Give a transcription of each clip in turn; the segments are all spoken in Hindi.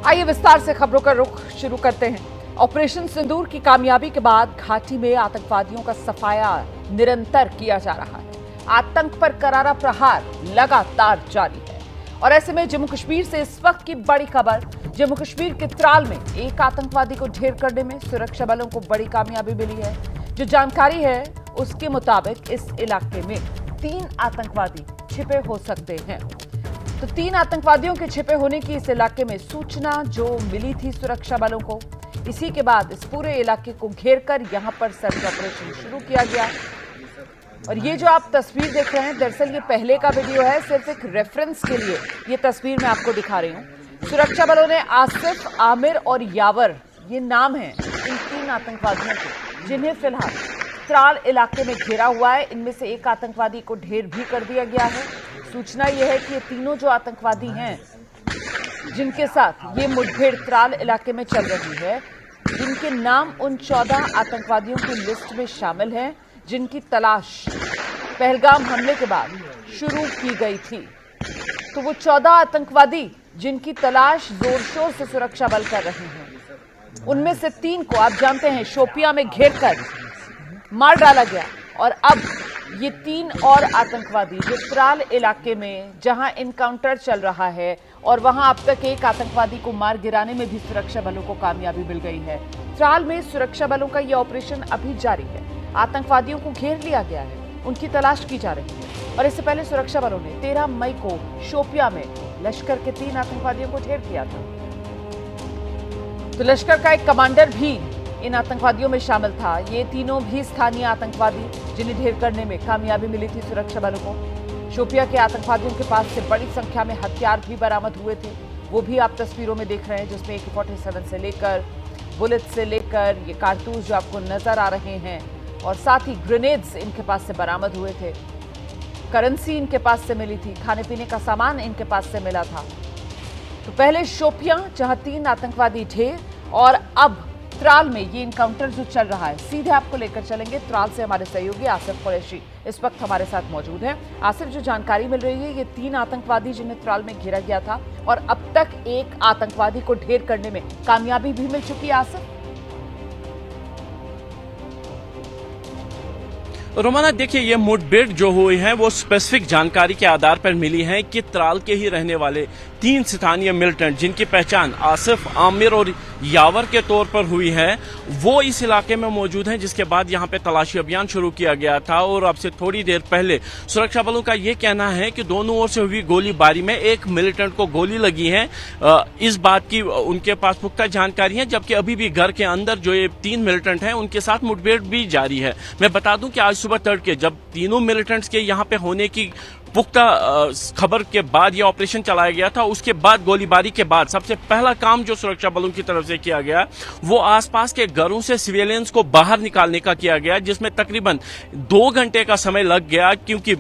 आइए विस्तार से खबरों का रुख शुरू करते हैं। ऑपरेशन सिंदूर की कामयाबी के बाद घाटी में आतंकवादियों का सफाया निरंतर किया जा रहा है। आतंक पर करारा प्रहार लगातार जारी है और ऐसे में जम्मू कश्मीर से इस वक्त की बड़ी खबर। जम्मू कश्मीर के त्राल में एक आतंकवादी को ढेर करने में सुरक्षा बलों को बड़ी कामयाबी मिली है। जो जानकारी है उसके मुताबिक इस इलाके में 3 आतंकवादी छिपे हो सकते हैं। तो 3 आतंकवादियों के छिपे होने की इस इलाके में सूचना जो मिली थी सुरक्षा बलों को, इसी के बाद इस पूरे इलाके को घेरकर यहां पर सर्च ऑपरेशन शुरू किया गया। और ये जो आप तस्वीर देख रहे हैं, दरअसल ये पहले का वीडियो है, सिर्फ एक रेफरेंस के लिए ये तस्वीर मैं आपको दिखा रही हूं। सुरक्षा बलों ने आसिफ, आमिर और यावर, ये नाम है इन 3 आतंकवादियों के, जिन्हें फिलहाल त्राल इलाके में घेरा हुआ है। इनमें से एक आतंकवादी को ढेर भी कर दिया गया है। सूचना यह है कि ये तीनों जो आतंकवादी हैं जिनके साथ ये मुठभेड़ त्राल इलाके में चल रही है, इनके नाम उन 14 आतंकवादियों की लिस्ट में शामिल हैं जिनकी तलाश पहलगाम हमले के बाद शुरू की गई थी। तो वो 14 आतंकवादी जिनकी तलाश जोर शोर से सुरक्षा बल कर रहे हैं, उनमें से 3 को आप जानते हैं शोपियां में घेरकर मार डाला गया। और अब ये 3 और आतंकवादी जो त्राल इलाके में जहां इनकाउंटर चल रहा है और वहां अब तक एक आतंकवादी को मार गिराने में भी सुरक्षा बलों को कामयाबी मिल गई है। त्राल में सुरक्षा बलों का यह ऑपरेशन अभी जारी है। आतंकवादियों को घेर लिया गया है, उनकी तलाश की जा रही है। और इससे पहले सुरक्षा बलों ने 13 मई को शोपियां में लश्कर के 3 आतंकवादियों को ढेर किया था। तो लश्कर का एक कमांडर भी इन आतंकवादियों में शामिल था। ये तीनों भी स्थानीय आतंकवादी जिन्हें ढेर करने में कामयाबी मिली थी सुरक्षा बलों को। शोपिया के आतंकवादियों के पास से बड़ी संख्या में हथियार भी बरामद हुए थे, वो भी आप तस्वीरों में देख रहे हैं, जिसमें AK-47 से लेकर बुलेट से लेकर ये कारतूस जो आपको नजर आ रहे हैं, और साथ ही ग्रेनेड्स इनके पास से बरामद हुए थे। करेंसी इनके पास से मिली थी, खाने पीने का सामान इनके पास से मिला था। तो पहले शोपियां जहां 3 आतंकवादी ढेर, और अब त्राल में ये इनकाउंटर जो चल रहा है, सीधे आपको लेकर चलेंगे त्राल से। हमारे सहयोगी आसिफ कुरैशी इस वक्त हमारे साथ मौजूद हैं। आसिफ, जो जानकारी मिल रही है, ये 3 आतंकवादी जिन्हें त्राल में घेरा गया था और अब तक एक आतंकवादी को ढेर करने में कामयाबी भी मिल चुकी है। आसिफ, रोमाना, देखिए, ये मुठभेड़ जो हुई है वो स्पेसिफिक जानकारी के आधार पर मिली है कि त्राल के ही रहने वाले 3 स्थानीय मिलिटेंट जिनकी पहचान आसिफ, आमिर और यावर के तौर पर हुई है, वो इस इलाके में मौजूद हैं, जिसके बाद यहाँ पे तलाशी अभियान शुरू किया गया था। और अब से थोड़ी देर पहले सुरक्षा बलों का ये कहना है कि दोनों ओर से हुई गोलीबारी में एक मिलिटेंट को गोली लगी है। इस बात की उनके पास पुख्ता जानकारी है, जबकि अभी भी घर के अंदर जो ये 3 मिलिटेंट हैं उनके साथ मुठभेड़ भी जारी है। मैं बता दूं कि आज सुबह तड़के जब तीनों मिलिटेंट्स के यहाँ पे होने की पुख्ता खबर के बाद यह ऑपरेशन चलाया गया था, उसके बाद गोलीबारी के बाद सबसे पहला काम जो सुरक्षा बलों की तरफ से किया गया वो आसपास के घरों से सिविलियंस को बाहर निकालने का किया गया, जिसमें तकरीबन 2 घंटे का समय लग गया, क्योंकि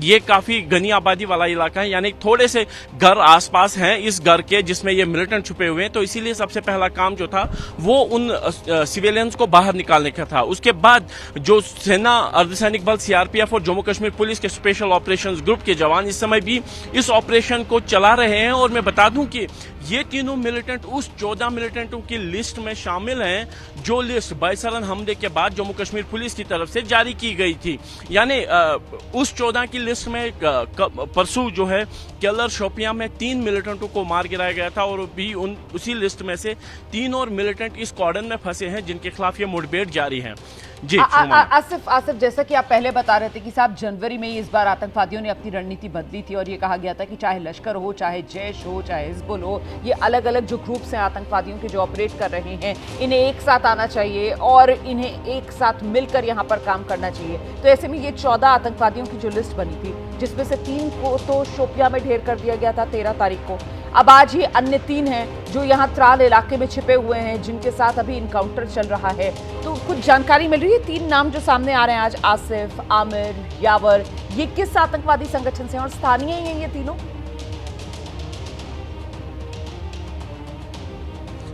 ये काफी घनी आबादी वाला इलाका है, यानी थोड़े से घर आसपास हैं इस घर के जिसमें ये मिलिटेंट छुपे हुए हैं। तो इसीलिए सबसे पहला काम जो था वो उन सिविलियंस को बाहर निकालने का था। उसके बाद जो सेना, अर्धसैनिक बल, CRPF और जम्मू कश्मीर पुलिस के स्पेशल ऑपरेशंस ग्रुप के जवान इस समय भी इस ऑपरेशन को चला रहे हैं। और मैं बता दूं कि ये तीनों मिलिटेंट उस 14 मिलिटेंटों की लिस्ट में शामिल हैं जो लिस्ट बायसरन हमले के बाद जम्मू कश्मीर पुलिस की तरफ से जारी की गई थी। यानी उस 14 की लिस्ट में परसों जो है केलर शोपियां में 3 मिलिटेंटों को मार गिराया गया था, और भी उसी लिस्ट में से 3 और मिलिटेंट इस कॉर्डन में फंसे हैं जिनके खिलाफ ये मुठभेड़ जारी है। जी आसिफ, जैसा कि आप पहले बता रहे थे कि साहब जनवरी में इस बार आतंकवादियों ने अपनी रणनीति बदली थी और ये कहा गया था कि चाहे लश्कर हो, चाहे जैश हो, चाहे हिजबुल हो, ये अलग अलग जो ग्रुप्स हैं आतंकवादियों के जो ऑपरेट कर रहे हैं, इन्हें एक साथ आना चाहिए और इन्हें एक साथ मिलकर यहाँ पर काम करना चाहिए। तो ऐसे में ये 14 आतंकवादियों की जो लिस्ट बनी थी, जिसमें से 3 को तो शोपिया में ढेर कर दिया गया था 13 तारीख को, अब आज ही अन्य 3 हैं जो यहाँ त्राल इलाके में छिपे हुए हैं, जिनके साथ अभी इनकाउंटर चल रहा है। तो कुछ जानकारी मिल रही है, 3 नाम जो सामने आ रहे हैं आज, आसिफ, आमिर, यावर, ये किस आतंकवादी संगठन से हैं और स्थानीय ही हैं ये तीनों?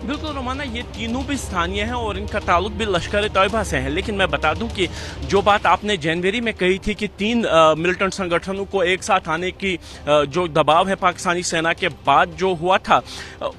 बिल्कुल रोमाना, ये तीनों भी स्थानीय हैं और इनका ताल्लुक भी लश्कर तैयबा से है। लेकिन मैं बता दूं कि जो बात आपने जनवरी में कही थी कि 3 मिलिटेंट संगठनों को एक साथ आने की जो दबाव है पाकिस्तानी सेना के बाद जो हुआ था,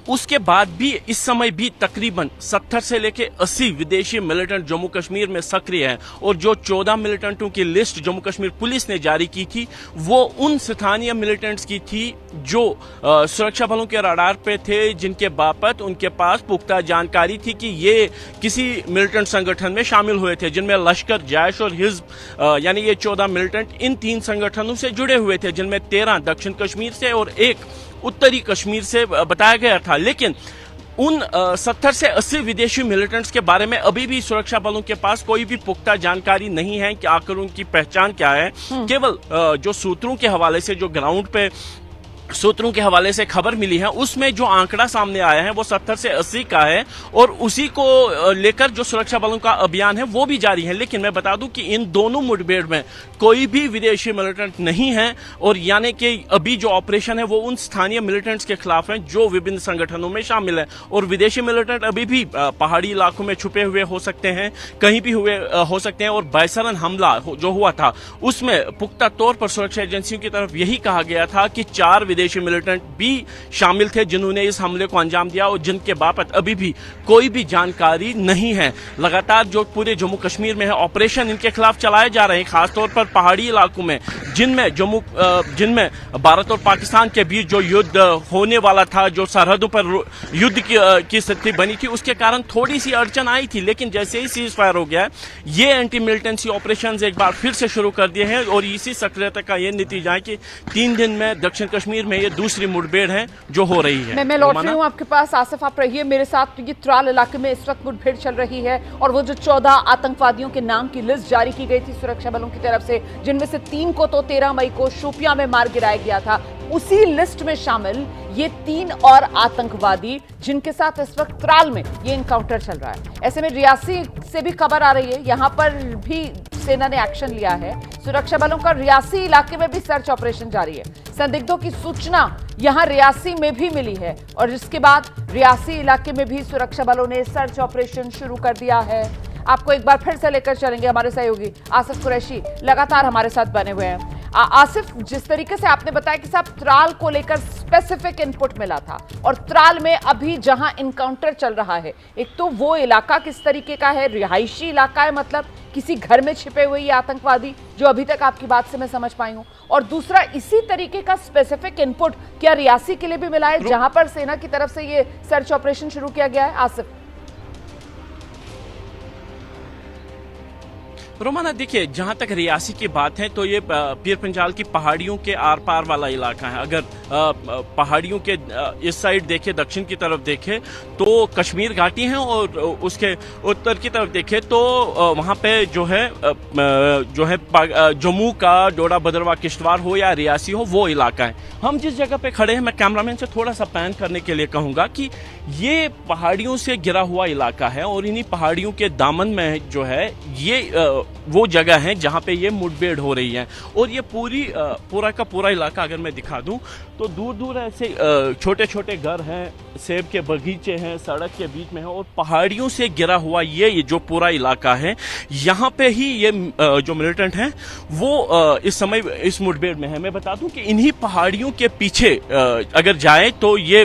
उसके बाद भी इस समय भी तकरीबन 70 से लेकर 80 विदेशी मिलिटेंट जम्मू कश्मीर में सक्रिय हैं। और जो 14 मिलिटेंटों की लिस्ट जम्मू कश्मीर पुलिस ने जारी की थी वो उन स्थानीय मिलिटेंट्स की थी जो सुरक्षा बलों के रडार पे थे, जिनके बाबत उनके पास पुख्ता जानकारी थी कि ये किसी मिलिटेंट संगठन में शामिल हुए थे, जिनमें लश्कर, जैश और हिज्ब यानी ये 14 मिलिटेंट इन 3 संगठनों से जुड़े हुए थे, जिनमें 13 दक्षिण कश्मीर से और 1 उत्तरी कश्मीर से बताया गया था। लेकिन उन 70 से 80 विदेशी मिलिटेंट्स के बारे में अभी भी सुरक्षा बलों के पास कोई भी पुख्ता जानकारी नहीं है कि आखिर उनकी पहचान क्या है। केवल जो सूत्रों के हवाले से, जो ग्राउंड पे सूत्रों के हवाले से खबर मिली है, उसमें जो आंकड़ा सामने आया है वो 70 से 80 का है और उसी को लेकर जो सुरक्षा बलों का अभियान है वो भी जारी है। लेकिन मैं बता दूं कि इन दोनों मुठभेड़ में कोई भी विदेशी मिलिटेंट नहीं है और यानी कि अभी जो ऑपरेशन है वो उन स्थानीय मिलिटेंट्स के खिलाफ है जो विभिन्न संगठनों में शामिल है। और विदेशी मिलिटेंट अभी भी पहाड़ी इलाकों में छुपे हुए हो सकते हैं, कहीं भी हुए हो सकते हैं। और बायसरन हमला जो हुआ था उसमें पुख्ता तौर पर सुरक्षा एजेंसियों की तरफ यही कहा गया था कि 4 विदेशी मिलिटेंट भी शामिल थे जिन्होंने इस हमले को अंजाम दिया और जिनके बाबत अभी भी कोई भी जानकारी नहीं है। लगातार जो पूरे जम्मू कश्मीर में है ऑपरेशन इनके खिलाफ चलाए जा रहे हैं, खासतौर पर पहाड़ी इलाकों में, जिनमें भारत और पाकिस्तान के बीच जो युद्ध होने वाला था, जो सरहदों पर युद्ध की स्थिति बनी थी, उसके कारण थोड़ी सी अड़चन आई थी। लेकिन जैसे ही सीज फायर हो गया, ये एंटी मिलिटेंसी ऑपरेशन एक बार फिर से शुरू कर दिए हैं और इसी सक्रियता का ये नतीजा है कि 3 दिन में दक्षिण कश्मीर में ये दूसरी मुठभेड़ है जो हो रही है। मैं लौट रही हूँ आपके पास। आसिफ, आप रहिए मेरे साथ। ये त्राल इलाके में इस वक्त मुठभेड़ चल रही है और वो जो 14 आतंकवादियों के नाम की लिस्ट जारी की गई थी सुरक्षा बलों की तरफ से, जिनमें से 3 को तो 13 मई को शोपियां में मार गिराया गया था, उसी लिस्ट में शामिल ये 3 और आतंकवादी जिनके साथ इस वक्त त्राल में ये इनकाउंटर चल रहा है। ऐसे में रियासी से भी खबर आ रही है, यहां पर भी सेना ने एक्शन लिया है। सुरक्षा बलों का रियासी इलाके में भी सर्च ऑपरेशन जारी है। संदिग्धों की सूचना यहां रियासी में भी मिली है और इसके बाद रियासी इलाके में भी सुरक्षा बलों ने सर्च ऑपरेशन शुरू कर दिया है। आपको एक बार फिर से लेकर चलेंगे, हमारे सहयोगी आसिफ कुरैशी लगातार हमारे साथ बने हुए हैं। आसिफ, जिस तरीके से आपने बताया कि साहब त्राल को लेकर स्पेसिफिक इनपुट मिला था और त्राल में अभी जहां इनकाउंटर चल रहा है, एक तो वो इलाका किस तरीके का है, रिहायशी इलाका है, मतलब किसी घर में छिपे हुए ये आतंकवादी, जो अभी तक आपकी बात से मैं समझ पाई हूं, और दूसरा इसी तरीके का स्पेसिफिक इनपुट क्या रियासी के लिए भी मिला है जहां पर सेना की तरफ से ये सर्च ऑपरेशन शुरू किया गया है? आसिफ, रोमाना देखिए, जहां तक रियासी की बात है तो ये पीर पंजाल की पहाड़ियों के आर पार वाला इलाका है। अगर पहाड़ियों के इस साइड देखे, दक्षिण की तरफ देखे तो कश्मीर घाटी है और उसके उत्तर की तरफ देखे तो वहां पे जो है जम्मू का डोडा भद्रवाह किश्तवाड़ हो या रियासी हो, वो इलाका है। हम जिस जगह पे खड़े हैं, मैं कैमरामैन से थोड़ा सा पैन करने के लिए कहूंगा कि ये पहाड़ियों से घिरा हुआ इलाका है और इन्हीं पहाड़ियों के दामन में जो है ये वो जगह है जहां पे ये मुठभेड़ हो रही है। और ये पूरा का पूरा इलाका अगर मैं दिखा दूं तो दूर दूर ऐसे छोटे छोटे घर हैं, सेब के बगीचे हैं, सड़क के बीच में है और पहाड़ियों से घिरा हुआ ये जो पूरा इलाका है, यहाँ पे ही ये जो मिलिटेंट हैं वो इस समय इस मुठभेड़ में है। मैं बता दूं कि इन्हीं पहाड़ियों के पीछे अगर जाए तो ये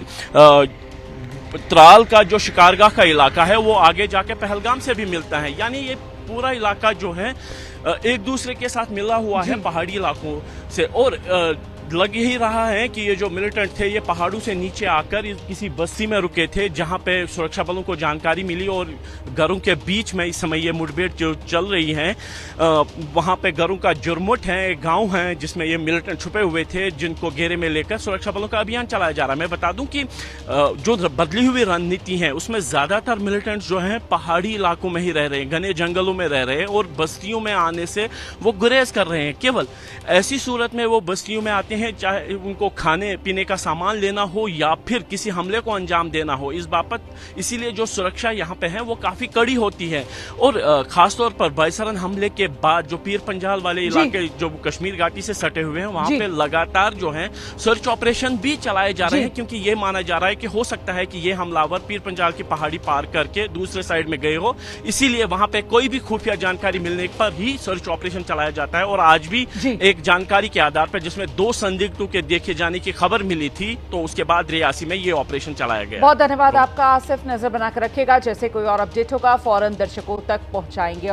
त्राल का जो शिकारगाह का इलाका है वो आगे जाके पहलगाम से भी मिलता है। यानी ये पूरा इलाका जो है एक दूसरे के साथ मिला हुआ है पहाड़ी इलाकों से। और लग ही रहा है कि ये जो मिलिटेंट थे ये पहाड़ों से नीचे आकर किसी बस्ती में रुके थे जहां पे सुरक्षा बलों को जानकारी मिली और घरों के बीच में इस समय ये मुठभेड़ जो चल रही है, वहां पे घरों का जुर्मुट है, गांव है जिसमें ये मिलिटेंट छुपे हुए थे जिनको घेरे में लेकर सुरक्षा बलों का अभियान चलाया जा रहा है। मैं बता दूं कि जो बदली हुई रणनीति है उसमें ज्यादातर मिलिटेंट जो है पहाड़ी इलाकों में ही रह रहे हैं, घने जंगलों में रह रहे हैं और बस्तियों में आने से वो गुरेज कर रहे हैं। केवल ऐसी सूरत में वो बस्तियों में आते सकते हैं, चाहे उनको खाने पीने का सामान लेना हो या फिर किसी हमले को अंजाम देना हो। इस बाबत इसीलिए जो सुरक्षा यहाँ पे है वो काफी कड़ी होती है। और खासतौर पर बाइसरन हमले के बाद जो पीर पंजाल वाले इलाके जो कश्मीर घाटी से सटे हुए हैं वहां पे लगातार जो है सर्च ऑपरेशन भी चलाए जा रहे हैं, क्योंकि ये माना जा रहा है कि हो सकता है कि ये हमलावर पीर पंजाल की पहाड़ी पार करके दूसरे साइड में गए हो। इसीलिए वहां पे कोई भी खुफिया जानकारी मिलने पर ही सर्च ऑपरेशन चलाया जाता है। और आज भी एक जानकारी के आधार पर जिसमें 2 संदिग्धों के देखे जाने की खबर मिली थी, तो उसके बाद रियासी में ये ऑपरेशन चलाया गया। बहुत धन्यवाद आपका आसिफ। नजर बनाकर रखिएगा, जैसे कोई और अपडेट होगा फौरन दर्शकों तक पहुंचाएंगे।